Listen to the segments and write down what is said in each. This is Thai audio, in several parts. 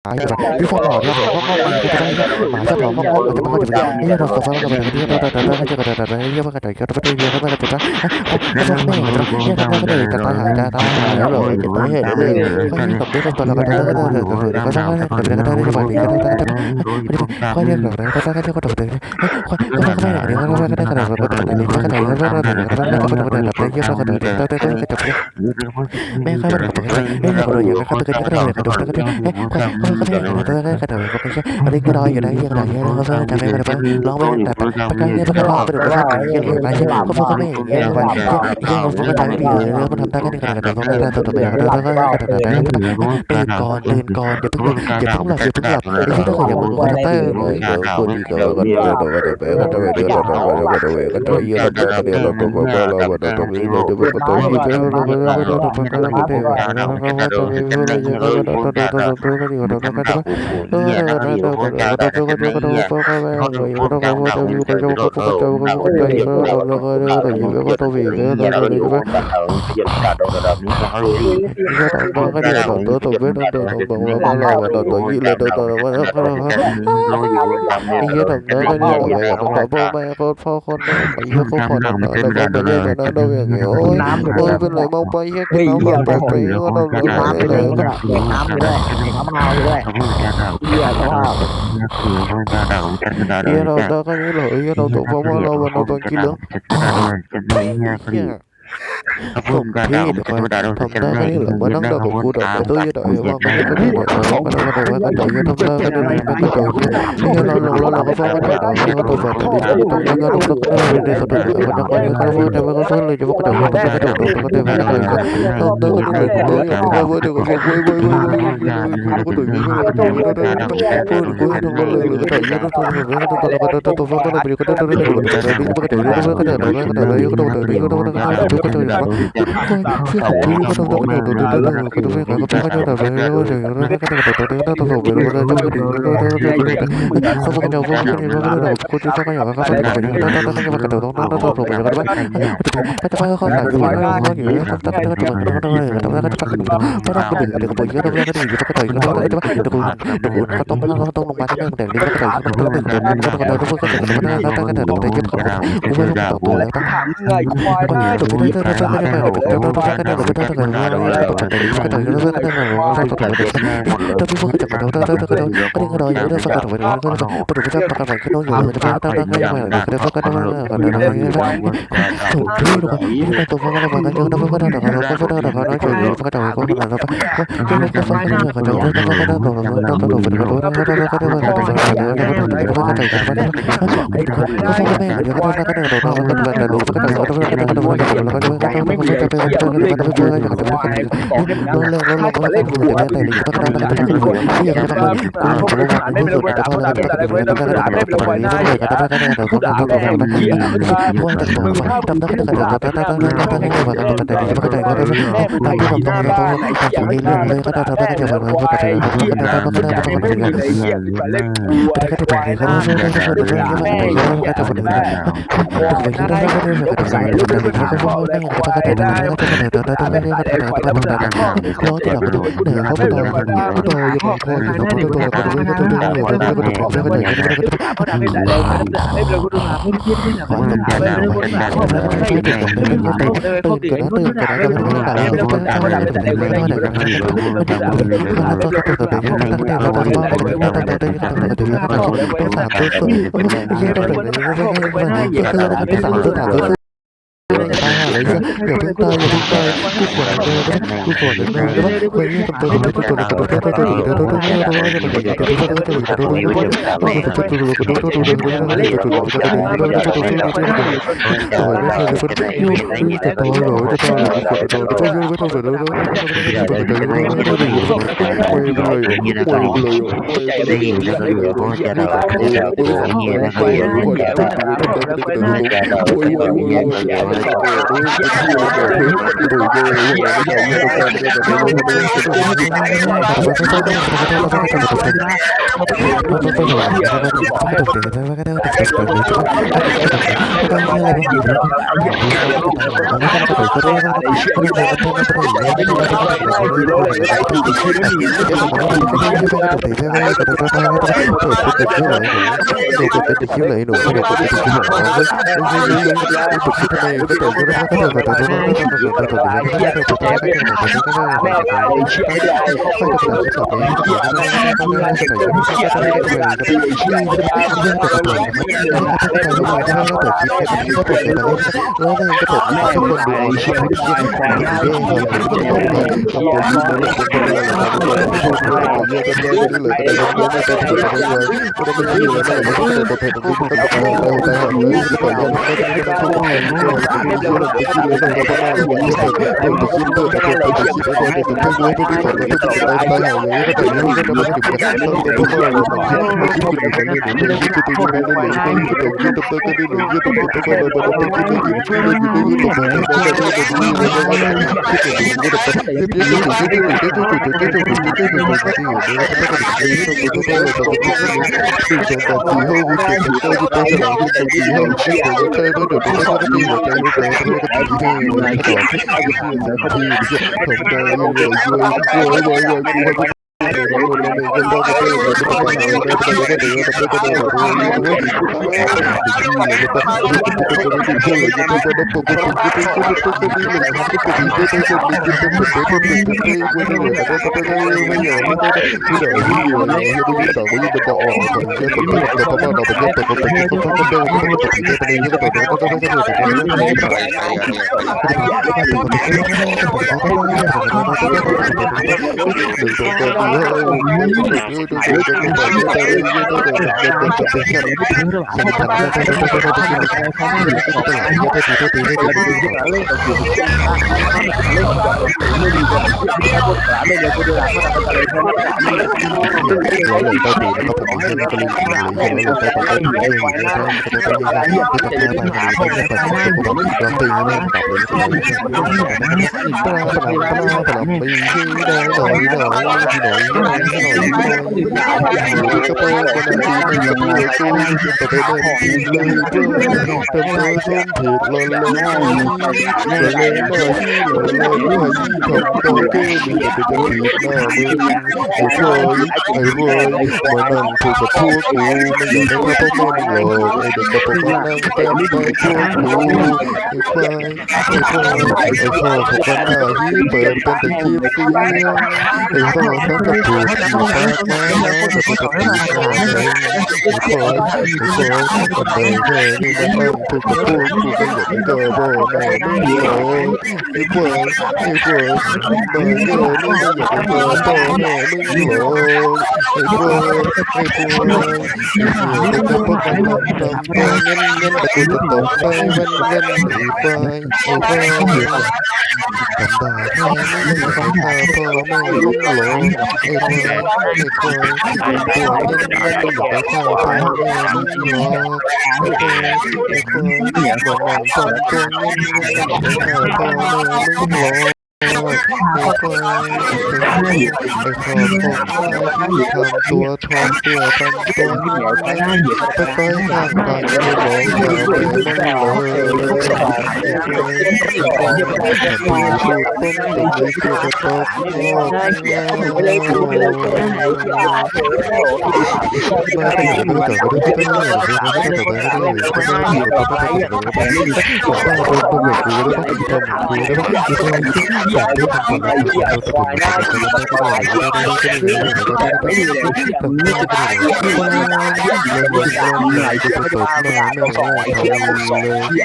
Ai vậy? Đi phong mỏ đi phong mỏ đi cái đấy mà sao đó phong mỏ cái đó cái ấy là phong phong cái này đi đó đó đó cái cái cái cái cái cái cái cái cái cái cái cái phong mẹ cái đó cái cái này cái ta hại rồi cái tới hệ đấy coi như tập đấy không toàn là cái đó cái đó cái đó cái đó cái phải cái đó coi như rồi cái đó cái đó cái đó coi cái cái này cái đó cái đó cái đó cái đó cái đó cái đó mấy cái bắt đầu cái cái này rồi cái đi cái đôi giờ đây giờ này nó phải làm em phải lo mấy đặt cái nó phải lo được cái này cái này chứ không phải cái này vậy chứ không phải cái này thì nó làm ta cái này nó ra từ từ bây giờ nó tên con giờ tức là giờ tức là đi cái đó giờ mình có tới rồi cô đi cái đồ cái đồ cái bé cái đồ cái đồ cái đồ gì cái đồ cái đồ cái đồ gì này cái đồ gì cái đồ iya dong đó cái gì vậy nó phải bố mẹ con phô con nó phải yêu con phò nó là con bây giờ cho nó đâu vậy ôi ôi bên này mong bay hết cái nó mà bay bay nó đâu nó lại là iya đâu đó cái gì rồi iya đâu tụi phong đâu mà đâu toàn chi lớn không thì được rồi thông ta cái là mới nắng đầu của đội tôi với đội mà cái đội cái đội thông ta cái đội thông ta cái đội cái đội cái lo cái phong cái đội cái tôi phải đi trong cái đó nó cái đi tôi được và nó có những cái vấn đề có số lên cho cái đội cái đội cái đội cái đội thông ta cái đội của tôi với được với cái đội cái đội lấy ra giờ chúng ta cứ khỏe cứ khỏe đến đây đó quay như tập tôi tập tôi tập tôi tập tôi tập tôi tập tôi tập tôi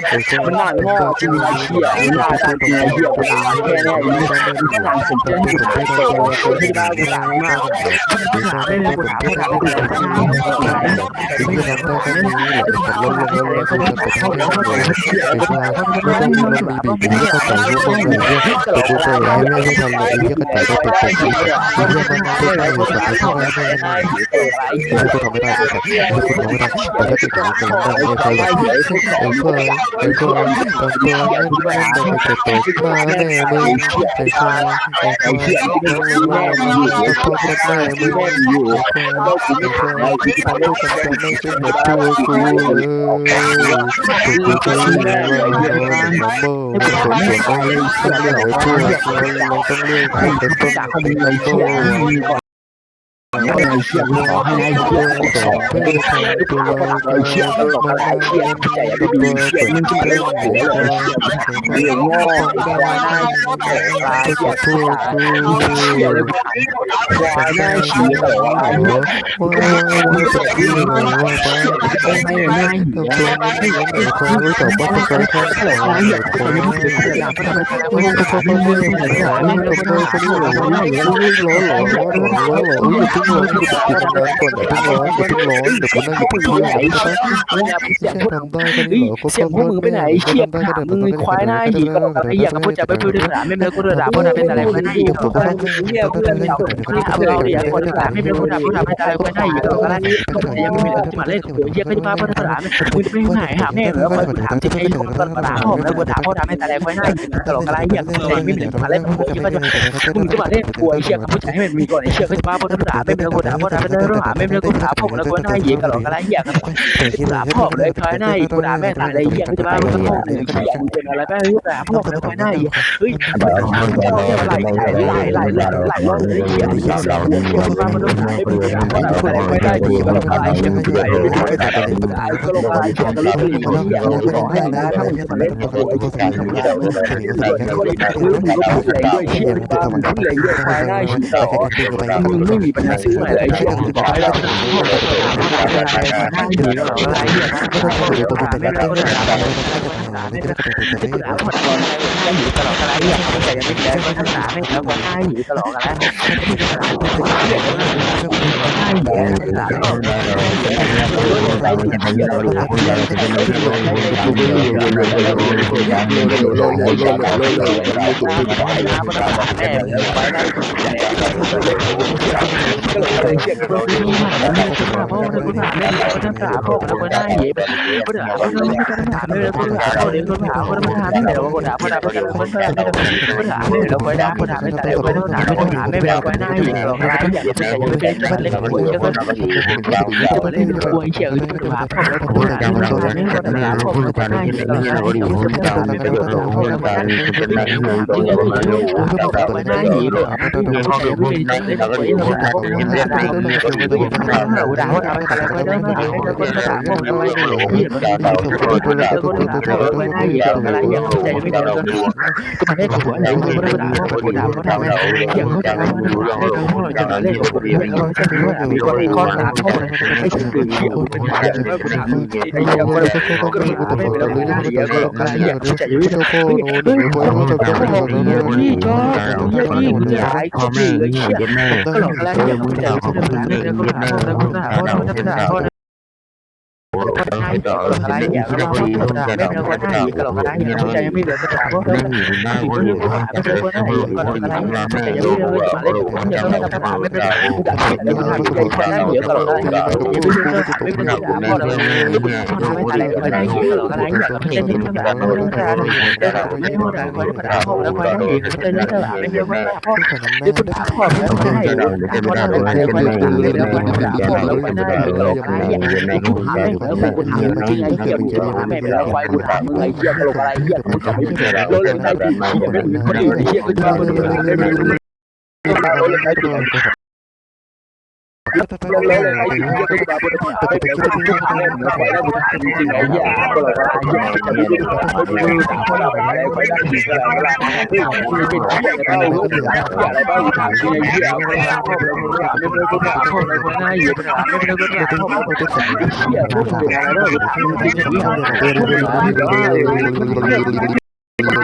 Hãy subscribe cho kênh Ghiền Mì Gõ để không bỏ lỡ những video hấp dẫn ให้ไม่ได้ทำเลยไอ้เหี้ยกระจายได้เป็ดเป็ดไอ้สัตว์ไอ้เหี้ยมันนั่งได้ไม่อยู่สัตว์ไอ้ข้างล่างไม่ได้ไอ้เหี้ยกูทำไม่ได้ไอ้สัตว์ไอ้เหี้ยกูทำไม่ได้แต่ถ้าเกิดกูกำลังดังไอ้ใครแบบไอ้ควายไอ้ควายทำตัวเล่นเล่นแต่จะตกมาแม่มึงไอ้ควายไอ้ควายนั่งเล่นแม่มึงไอ้พ่อแม่มึงไอ้ควายไอ้ควายที่ทำให้ฉันจะไม่เป็นแบบตัวกูเลยกูจะเรียกว่าน้ำโม่ไม่สมควรต้องเรียกต้องเรียกไอ้พวกเราต้องเรียกไอ้ต้นไอ้น้ำโม่ไอ้เชี่ยขอให้ไอ้เชี่ยสองเพื่อนทำตัวเราไอ้เชี่ยมันหลอกไอ้เชี่ยมันใจไม่ดีเชี่ยมึงจะเล่นหัวเลยเรื่องง้อได้ได้ไอ้เชี่ยพวกกูควายได้เชี่ยเหรอว้าวจะพี่หน่อยว่าบ้าไม่ไม่ตัวไม่เห็นไอ้ควายรู้จักบ้าตัวควายควายควายควายมันก็ควายไม่ได้ไม่ได้ไม่ได้ไม่ได้คนนี้หล่อหล่อหล่อหล่อหล่อหล่ออย่าเพิ่งร้อนอย่าเพิ่งร้อนก่อนอย่าเพิ่งร้อนอย่าเพิ่งร้อนเดี๋ยวคนนั่งอยู่ที่ไหนใช่แค่ทำได้ก็นี่เหรอก็ เสียงพวกมึงไปไหนเชี่ยถามมึงควายหน้าหีก็ไอ้เหี้ยกับพูดจะไปพูดถึงหลานไม่เลิกก็เดือดด่าพูดเป็นอะไรคนหน้าหีก็พูดเหี้ยเพื่อนเราที่ทำเราเนี่ยคนหลานไม่เลิกพูดด่าเป็นอะไรคนหน้าหีก็อะไรก็ยังไม่มีเลิกที่มาเล่นหัวเหี้ยก็จะมาพูดถึงหลานมึงจะไปหายหาแม่เหรอคนถามที่ไอ้คนก็ด่าพ่อแล้วคนถามพ่อทำเป็นอะไรคนหน้าหีตลอดอะไรเหี้ยก็เลยไม่มีเลิกมาเล่นหัวเหี้ยก็จะมึงจะมาเล่นหัวเชี่ยกับพูดจะให้มันมีก่อนไอ้เชี่ยก็จะมาพูดถึงหลานไม่เลิกพูดด่าพ่อทำเป็นอะไรหาไม่เลิกก็ถามพ่อแล้วคนหน้าหีก็หลอกอะไรเหี้ยก็ด่าพ่อเลยควายหน้าหีกูด่าแม่ด่าอะไรเหี้ยก็จะมาพูดถึงพ่อเลยเหี้ยมึงเป็นอะไรแม่เฮ้ยด่าพ่อแล้วควายหน้าหีเฮ้ยพ่อเนี่ยไหลรอบเลยเหี้ยเหี้ยเรามาพูดถึงไม่เป็นด่าพ่อแล้วควายหน้าหีก็หลอกอะไรเหี้ยก็ไหลด่าก็หลอกอะไรเหี้ยก็เลยเหี้ยเราบอกให้นะถ้ามึงจะเล่นกับกูก็การทำเหี้ยมึงก็พูดอะไรด้วยเหี้ยบ้ามึงพูดอะไรด้วยควายหน้าหีต่อมึงไม่มีปัญหาซื้ออะไรเหี้ยมึงบอกให้เราหน้าหีก็หลอกอะไรเหี้ยไม่ต้องพูดเลยตัวเป็นไม่ได้ก็ด่าไม่ได้ก็ด่าหมดก่อนหน้าหีตลอดอะไรเหี้ยแต่ยังไม่แก้ก็ด่าไม่แล้วก็หน้าหีตลอดอะไรหน้าหีด่าก็อะไรอย่าก็มาพูดถึงไม่เป็นคนหน้าหีก็หลอกอะไรอย่าใจไม่เหลือก็ถามว่าไม่เป็นคนหน้าหีก็หลอกอะไรก็หลอกอะไรใจยังไม่เหลือมาเล่นอย่าต้องทำไม่เป็นผู้ด่าไม่เป็นคนหน้าหีก็หลอกอะไรอย่าไม่เป็นไม่เป็นด่าพ่อเราอะไรก็ได้หีก็หลอกอะไรอย่าก็เป็นที่ด่าพ่อเราแต่ไม่พูดด่าคนที่ด่าพ่อแล้วคนหน้าหีก็เป็นเรื่องด่าไม่เยอะมากพ่อที่คุณด่าพ่อไม่ต้องให้พ่อเราอะไรคนด่าแล้วคนด่าพ่อแล้วคนหน้าหีก็หลอกอะไรอย่าไม่กูหาไม่แล้วกูถามจริงไอ้เหี้ยมึงจะถามแม่เป็นอะไรควายกูถามมึงไอ้เหี้ยตลกอะไรเหี้ยมึงจะไม่เป็นโลเล่นได้ดีเหี้ยไม่เหมือนคนอื่นไอ้เหี้ยก็จะมาคนอื่นเล่นโลเล่นได้ดีเลยไอ้เหี้ยก็จะมาคนอื่นไม่เป็นคนอื่นเล่นแล้วควายได้กูถามจริงไอ้เหี้ยตลกอะไรเหี้ยจะไม่ได้กูถามคนเราอะไรควายได้ดีก็แล้วล่ะเฮ้ยมึงเป็นเหี้ยกันเอาลูกอะไรบ้างกูถามจริงไอ้เหี้ยไม่ถามพ่อเลยกูถามไม่เป็นกูถามพ่อเลยควายได้เหี้ยถามไม่เป็นกูถามพ่อเลยกูถามเหี้ยพวกมึงเป็นอะไรแล้วกูถามจริงไอ้เหี้ย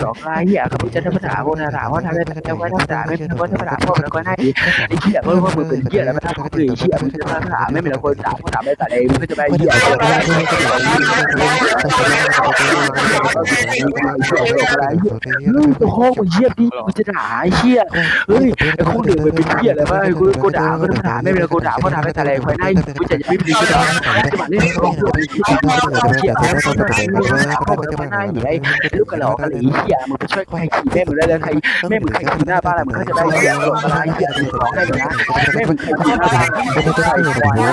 Rõ cái gì kamu jadi berapa orang rawan ada terjawab ada tapi kau berapa orang kau naik ini apa kau berbenci ada berapa kau benci apa kita rame bila kau tahu rame tadi itu coba iya tôi hô một giết đi tôiจะด่าไอ้เหี้ยเฮ้ยไอ้คนเดือดเป็นเหี้ยอะไรวะกูด่าก็ด่าไม่เป็นไรกูด่าก็ด่าไม่แต่อะไรคอยได้กูจะไม่ดีก็ด่าจะมาเล่นก็เหี้ยแล้วก็ได้เขาบอกว่าหน้าใหญ่ลูกกระหล่อกระหลี่เหี้ยมึงไปช่วยใครขี่แม่มึงได้เลยใครแม่มึงใครขี่หน้าบ้านอะไรมึงก็จะได้เหี้ยหลอกอะไรเหี้ยร้องได้เลยนะแม่มึงใครขี่หน้าบ้านไม่ใช่ควายนะ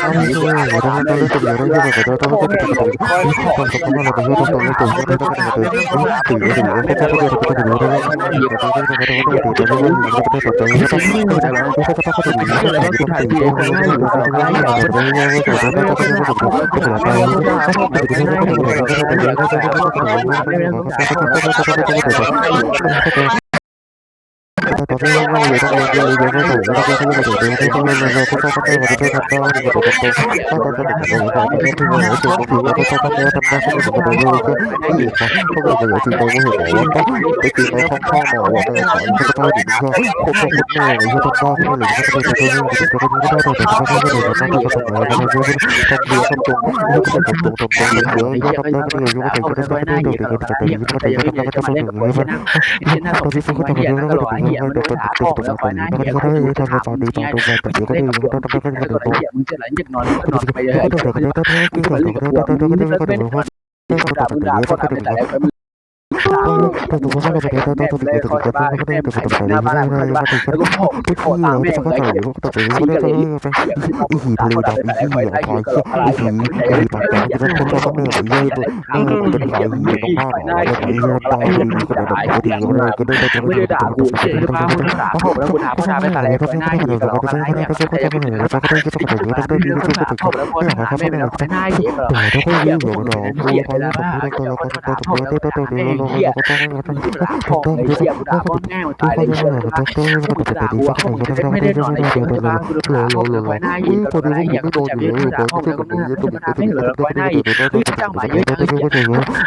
ไม่ใช่พ่อแม่ตายเลยเชื่อกูด่ากูไม่ได้นอนในเสียงที่บ้านกูด่าพ่อเลยไว้หน้าอีกก็ได้อยากจะมีกูด่าพ่อเลยก็ด่าไม่เหลือไว้หน้าอีกเฮ้ยจ้างหมายเยอะเลย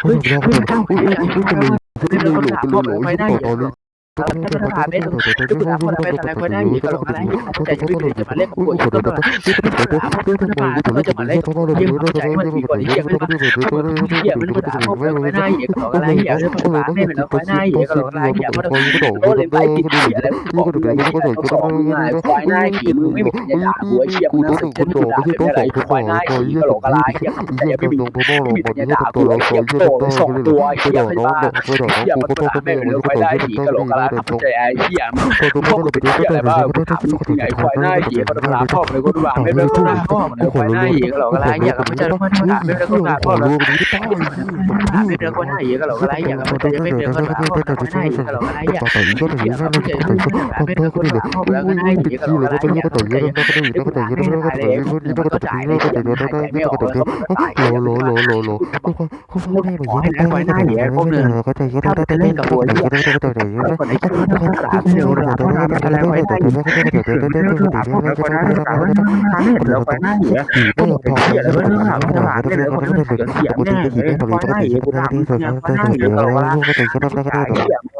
เฮ้ยจ้างหมายเยอะเลยก็ด่าพ่อเลยไว้หน้าอีกแล้วก็ด่าไม่ถูกก็ด่าพ่อเลยอะไรไว้หน้าอีกก็หลอกอะไรแต่จะไม่จะมาเล่นกูอีกก็ด่าก็จะมาเล่นยิ่งใจมันมีกว่าที่ยังไม่ได้เหี้ยมันก็ด่าพ่อเลยไว้หน้าอีกก็หลอกอะไรเหี้ยแล้วก็ด่าไม่เป็นไว้หน้าอีกก็หลอกอะไรเหี้ยมันโอ้เลยไปติดเหี้ยแล้วบอกเลยก็สองง่ายควายหน้าขี่มึงไม่มีจะด่าหัวเหี้ยมึงน่าสนใจด่าเป็นอะไรควายหน้าขี่ก็หลอกอะไรเหี้ยแต่ยังไม่มีจะด่าหัวเหี้ยโตเลยสองตัวเหี้ยไม่บ้าเหี้ยมันก็ด่าไม่เป็นควายหน้าขี่ก็หลอกอะไรทำใจไอ้เหี้ยมึงพ่อมึงเป็นเหี้ยอะไรบ้ากูถามมึงไงควายหน้าขี่ก็ด่าพ่อเลยก็ด่าไม่เป็นก็ด่าพ่อมันควายหน้าขี่ก็หลอกอะไรเหี้ยก็ไม่ใช่พ่อด่าไม่เป็นก็ด่าพ่อเลยไม่เป็นควายหน้าขี่ก็หลอกอะไรเหี้ยก็ไม่ใช่ไม่เป็นก็ด่าพ่อควายหน้าขี่ก็หลอกอะไรเหี้ยไม่ใช่ไม่เป็นก็ด่าพ่อแล้วก็หน้าขี่ก็หลอกอะไรเหี้ยก็ไม่ใช่ก็ด่าไม่เป็นอะไรเลยก็จ่ายเลยก็จ่ายไม่ออกก็ตายควายหน้าขี่พวกนึงถ้าไปเล่นกับหัวเหี้ยคนไหนจะด่าเดี๋ยวด่าพ่อด่าอะไรควายหน้าขี่ด่าพ่อควายหน้าด่าไม่เห็นเราควายหน้าขี่ก็บอกเหี้ยแล้วก็ด่าไม่ด่าไม่เลยคนเสียงแน่เลยควายหน้าขี่กูด่ามึงควายหน้าขี่ก็หลอกอะไรเหี้ย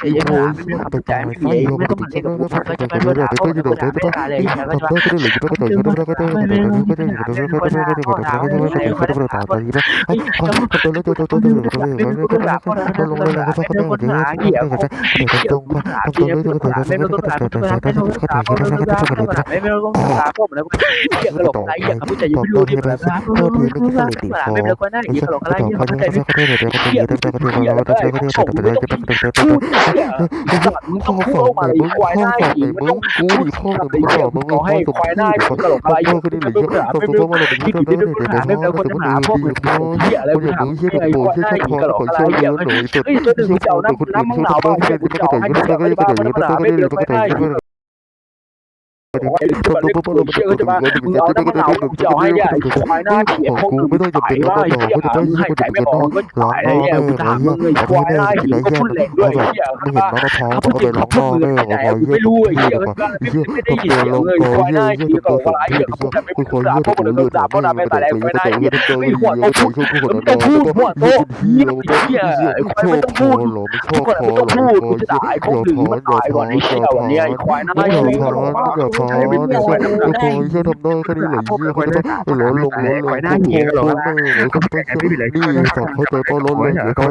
ไอ้ยังหาไม่มีความใจไม่มีไม่ต้องมาเช็คกับกูฟังก็จะไปด่าพ่อกูด่าไม่ได้เลยอย่างเงี้ยก็จะไม่ไม่ไม่ไม่ไม่ไม่ไม่ไม่พ่อด่าพ่อด่าไม่ได้ไม่ได้ด่าพ่อไอ้จะมึงไม่กูด่าไม่กูด่าพ่อด่าไม่กูด่าไม่กูด่าเหี้ยกูเหี้ยกูด่าเหี้ยกูด่าไม่กูด่าไม่กูด่าไม่กูด่าพ่อด่าไม่กูด่าไม่กูด่าพ่อเหมือนกูเหี้ยกระโหลกอะไรเหี้ยกูจะยังไม่รู้ดิแบบนะพ่อไม่กูด่าไม่กูด่าไม่กูด่าไม่กูด่าไม่กูด่าเหี้ยเหี้ยแล้วก็ส่งไม่ต้องพูดมึงต้องพูดออกมาเลยควายหน้าหีมึงต้องพูดกับไอ้เหี้ยมึงเอาให้ควายหน้าหีกระโหลกอะไรไม่กูด่าไม่กูที่ดีไม่กูด่าไม่กูคนด่าพ่อมึงเหี้ยอะไรมึงถามไอ้ควายหน้าหีกระโหลกอะไรเหี้ยเฮ้ยตัวหนึ่งเจ้าน้ำมึงหนาวบ้างเหี้ยกูจะให้กูจะไปบ้านมึงด่าไม่เลิกควายหน้าหีเชื่อก็จะมามึงเอาน้ำมันหนาวมึงจะให้เนี่ยไอ้ควายหน้าเขียพวกมึงไม่ต้องจะเป็นว่าไอ้เหี้ยมึงให้ใจไม่บอกก็ขายไอ้เหี้ยมึงถามมึงไอ้ควายหน้าเขียก็พูดแหลกด้วยไอ้เหี้ย มึงเห็นน้องมะพร้าว เขาพูดจริงเขาพูดมือแต่กูไม่รู้ไอ้เหี้ยมันไม่ได้ยินเสียงเลยควายหน้าเขียก็อะไรเหี้ยเขาพูดแต่ไม่พูดด่าพวกมึงด่าพวกด่าไม่ตายแล้วควายหน้าเขียไม่หัวโตพูดมึงต้องพูดหัวโตเหี้ยไอ้ควายไม่ต้องพูดทุกคนไม่ต้องพูดกูจะด่าไอ้พวกหนึ่งมันตายก่อนไอ้เหี้ยวันนี้ไอ้ควายหน้าเขียก็ร้องว่าใช้ไม่ได้ควายหน้า ไอ้ควายเหี้ยทำได้แค่นี้เหรอเหี้ยเขาจะต้องร้อนลงร้อนลงควายนี่สัตว์เขาใจป้อนร้อนลงเดี๋ยวเขา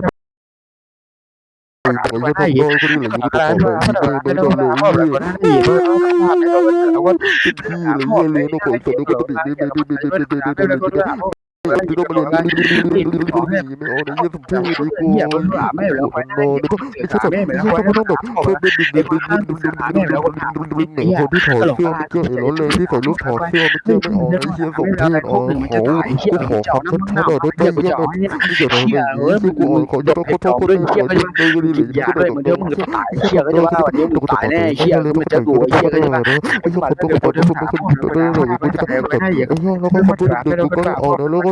ไอ้เหี้ยทำได้แค่นี้เหรออยู่กับต่อไปไม่โดนเลยเหี้ยเป็นที่เลยเหี้ยเลี้ยงนกไอ้สัตว์นกกระดิ่งไม่ต้องมาเรียนไม่เอาในเยี่ยมพูดดีกว่าไม่แล้วไม่ได้ไม่ใช่แบบไม่ใช่ต้องแบบเพิ่มเป็นดึงคนที่ถอดเสื้อไม่เจอไอ้ร้อนเลยที่ใส่ลูกถอดเสื้อไม่เจอไม่เอาไอ้เหี้ยส่งที่อ๋อเขากูขอคำชัดๆหน่อยได้ไหมเหี้ยแบบไม่เกี่ยวกับนี้ที่กูขอจะต้องขอโทษขอโทษเลยก็ดีเลย อย่าเลยเหมือนเดิมมึงตายเชี่ยก็จะว่าวันนี้มึงตายแน่เชี่ยมึงจะดูเชี่ยก็จะมาไอ้คนตัวคนตัวคนตัวเลยกูจะไอ้เหี้ยเราก็พูดถึงกูก็เอาแล้วก็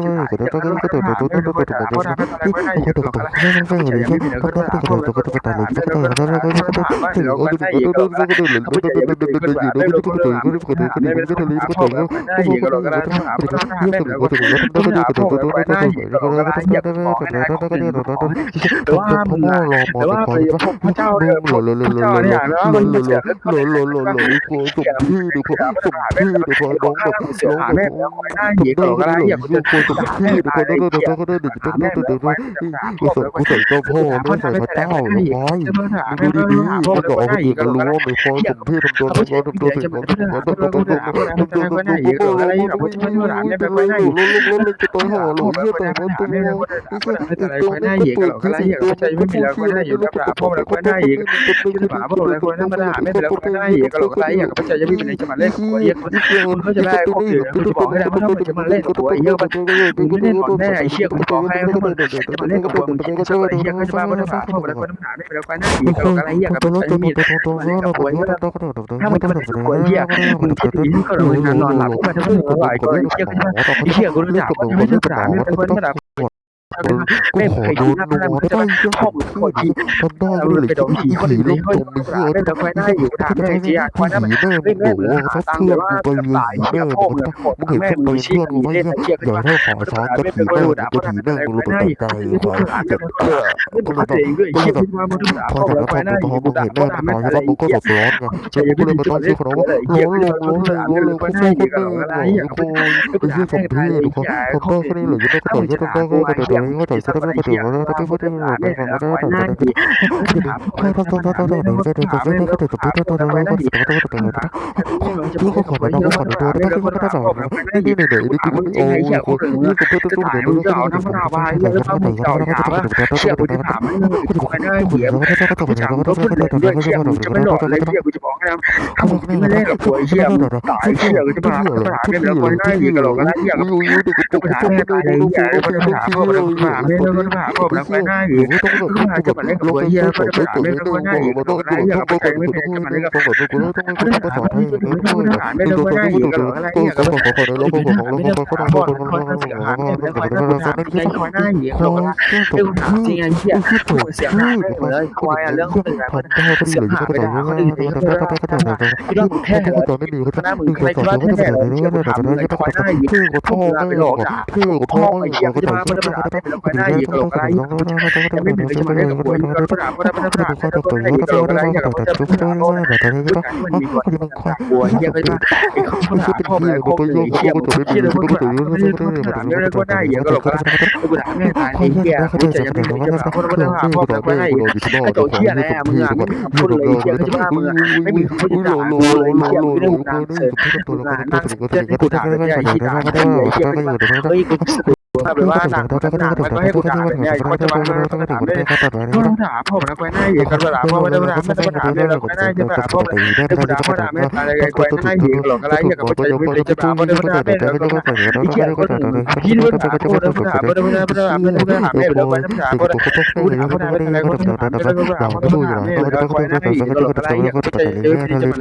กูขอโดนนัวได้ยังพ่อมึงพูดดิทำได้ก็เลยจะผีลงตมไม่เชื่อผีแม่มึงโหทับเพื่อนกูไปเลยแม่มึงเห็นพวกไปเพื่อนกูไม่เชื่ออย่าให้ขอช้อนก็ผีแม่มึงก็ผีแม่มึงรู้ตัวใจควายก็เลยพอจากนั้นพอมึงเห็นแม่มึงตายแล้วมึงก็แบบร้อนไงกูเลยมาตั้งชื่อเขาว่าร้อนลงกูโคตรแม่โอ้ยไอ้เหี้ยสมเพศเขาทำได้แค่นี้เหรอยังไม่ก็ต่อยก็ทำได้ก็ต่อยก็ต่อยก็ต่อยก็ต่อยก็ต่อยเป็นว่าหนังมันก็ให้กูถามเนี่ยเขาจะมาถามเลยต้องถามผมนะควายหน้าอยู่กันเวลาพ่อไม่ได้ถามไม่ต้องถามเลยควายหน้าจะถามพ่อไม่ได้ถามพ่อถามไม่อะไรควายหน้าอยู่หลอกอะไรอย่างกับใจไม่ได้จะถามไม่ได้ถามไม่ได้อีเจี๊ยบก็คิดว่าถามพ่อได้ถามไม่ได้ถามไม่ได้ถามไม่ได้ถามไม่ได้ควายหน้าถามพ่อได้กูถามพ่อถามไม่ได้ก็ถามไม่ได้ก็ถามไม่ได้ควายหน้าอยู่หลอกอะไรอย่างกับใจไม่ได้จะมา